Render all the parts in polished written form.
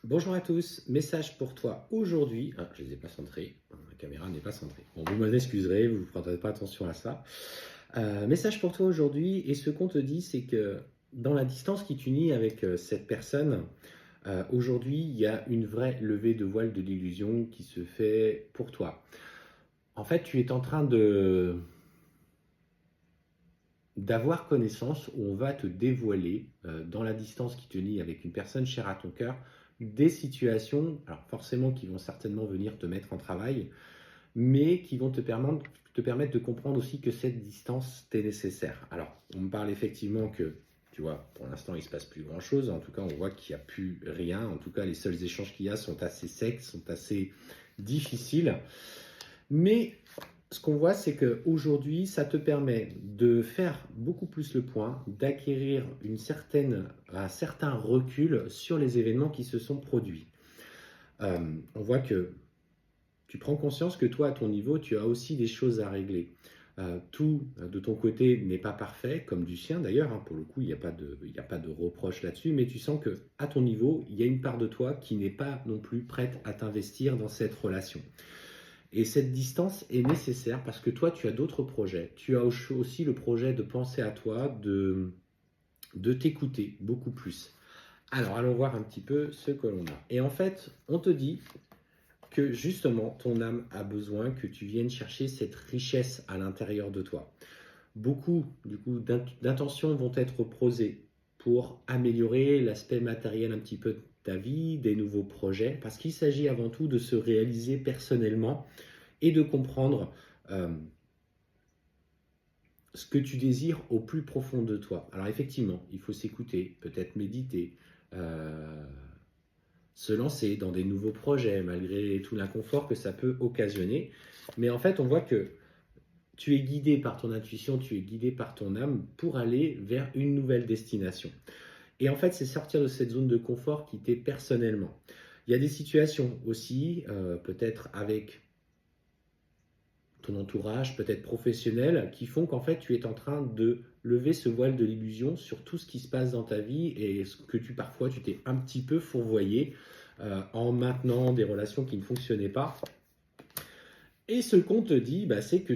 Bonjour à tous, message pour toi aujourd'hui. Ah, je ne les ai pas centrés, la caméra n'est pas centrée. Bon, vous m'en excuserez, vous ne prendrez pas attention à ça. Message pour toi aujourd'hui, et ce qu'on te dit, c'est que dans la distance qui t'unit avec cette personne, aujourd'hui, il y a une vraie levée de voile de l'illusion qui se fait pour toi. En fait, tu es en train d'avoir connaissance où on va te dévoiler, dans la distance qui te lie avec une personne chère à ton cœur, des situations, alors forcément qui vont certainement venir te mettre en travail, mais qui vont te permettre de comprendre aussi que cette distance t'est nécessaire. Alors, on me parle effectivement que, tu vois, pour l'instant, il ne se passe plus grand-chose. En tout cas, on voit qu'il n'y a plus rien. En tout cas, les seuls échanges qu'il y a sont assez secs, sont assez difficiles. Mais ce qu'on voit, c'est qu'aujourd'hui, ça te permet de faire beaucoup plus le point, d'acquérir un certain recul sur les événements qui se sont produits. On voit que tu prends conscience que toi, à ton niveau, tu as aussi des choses à régler. Tout de ton côté n'est pas parfait, comme du sien d'ailleurs, hein, pour le coup, il n'y a pas de reproche là-dessus, mais tu sens que à ton niveau, il y a une part de toi qui n'est pas non plus prête à t'investir dans cette relation. Et cette distance est nécessaire parce que toi, tu as d'autres projets. Tu as aussi le projet de penser à toi, de t'écouter beaucoup plus. Alors, allons voir un petit peu ce que l'on a. Et en fait, on te dit que justement, ton âme a besoin que tu viennes chercher cette richesse à l'intérieur de toi. Beaucoup, du coup, d'intentions vont être posées pour améliorer l'aspect matériel un petit peu de ta vie, des nouveaux projets, parce qu'il s'agit avant tout de se réaliser personnellement et de comprendre ce que tu désires au plus profond de toi. Alors effectivement, il faut s'écouter, peut-être méditer, se lancer dans des nouveaux projets malgré tout l'inconfort que ça peut occasionner. Mais en fait, on voit que tu es guidé par ton intuition, tu es guidé par ton âme pour aller vers une nouvelle destination. Et en fait, c'est sortir de cette zone de confort qui t'est personnellement. Il y a des situations aussi, peut-être avec ton entourage, peut-être professionnel, qui font qu'en fait tu es en train de lever ce voile de l'illusion sur tout ce qui se passe dans ta vie et ce que parfois tu t'es un petit peu fourvoyé en maintenant des relations qui ne fonctionnaient pas. Et ce qu'on te dit, bah, c'est que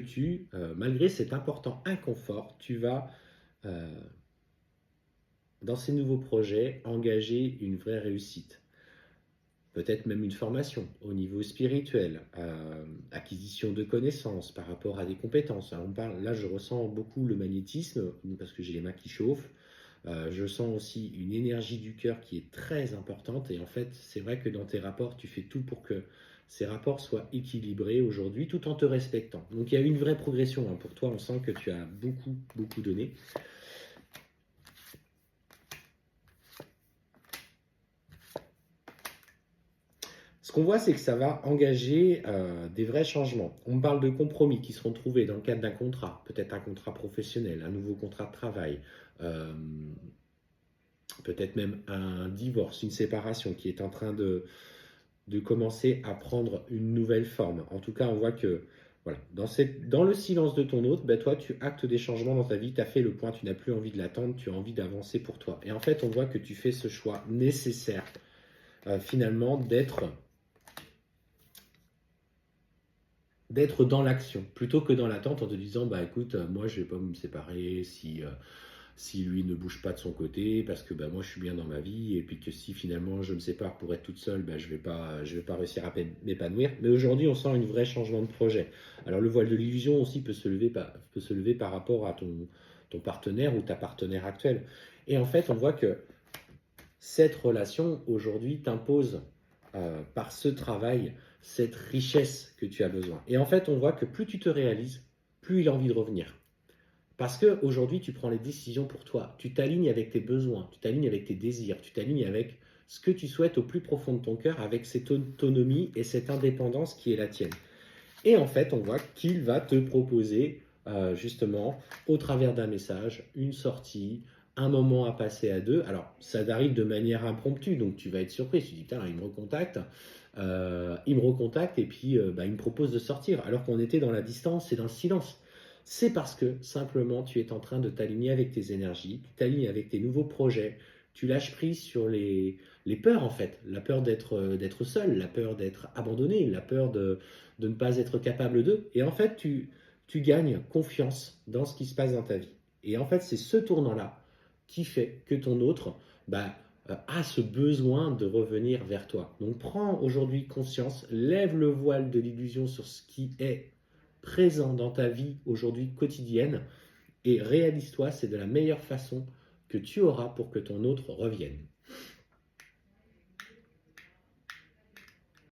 malgré cet important inconfort, tu vas, euh, dans ces nouveaux projets, engager une vraie réussite. Peut-être même une formation au niveau spirituel, acquisition de connaissances par rapport à des compétences. Alors là, je ressens beaucoup le magnétisme parce que j'ai les mains qui chauffent. Je sens aussi une énergie du cœur qui est très importante. Et en fait, c'est vrai que dans tes rapports, tu fais tout pour que ces rapports soient équilibrés aujourd'hui tout en te respectant. Donc il y a une vraie progression, hein. Pour toi, on sent que tu as beaucoup, beaucoup donné. Ce qu'on voit, c'est que ça va engager des vrais changements. On me parle de compromis qui seront trouvés dans le cadre d'un contrat, peut-être un contrat professionnel, un nouveau contrat de travail, peut-être même un divorce, une séparation qui est en train de commencer à prendre une nouvelle forme. En tout cas, on voit que voilà, dans le silence de ton autre, ben toi, tu actes des changements dans ta vie, tu as fait le point, tu n'as plus envie de l'attendre, tu as envie d'avancer pour toi. Et en fait, on voit que tu fais ce choix nécessaire, finalement, d'être dans l'action plutôt que dans l'attente en te disant bah écoute moi je vais pas me séparer si lui ne bouge pas de son côté parce que bah moi je suis bien dans ma vie et puis que si finalement je me sépare pour être toute seule bah je vais pas réussir à m'épanouir. Mais aujourd'hui on sent une vraie changement de projet. Alors le voile de l'illusion aussi peut se lever par rapport à ton partenaire ou ta partenaire actuelle. Et en fait on voit que cette relation aujourd'hui t'impose par ce travail cette richesse que tu as besoin. Et en fait, on voit que plus tu te réalises, plus il a envie de revenir. Parce qu'aujourd'hui, tu prends les décisions pour toi. Tu t'alignes avec tes besoins, tu t'alignes avec tes désirs, tu t'alignes avec ce que tu souhaites au plus profond de ton cœur, avec cette autonomie et cette indépendance qui est la tienne. Et en fait, on voit qu'il va te proposer justement, au travers d'un message, une sortie, un moment à passer à deux. Alors, ça arrive de manière impromptue, donc tu vas être surpris. Tu te dis, putain, il me recontacte et puis bah, il me propose de sortir, alors qu'on était dans la distance et dans le silence. C'est parce que simplement tu es en train de t'aligner avec tes énergies, tu t'alignes avec tes nouveaux projets, Tu lâches prise sur les peurs, en fait. La peur d'être seul, la peur d'être abandonné, la peur de ne pas être capable d'eux. Et en fait, tu gagnes confiance dans ce qui se passe dans ta vie. Et en fait, c'est ce tournant-là qui fait que ton autre bah, a ce besoin de revenir vers toi. Donc prends aujourd'hui conscience, lève le voile de l'illusion sur ce qui est présent dans ta vie aujourd'hui quotidienne et réalise-toi, c'est de la meilleure façon que tu auras pour que ton autre revienne.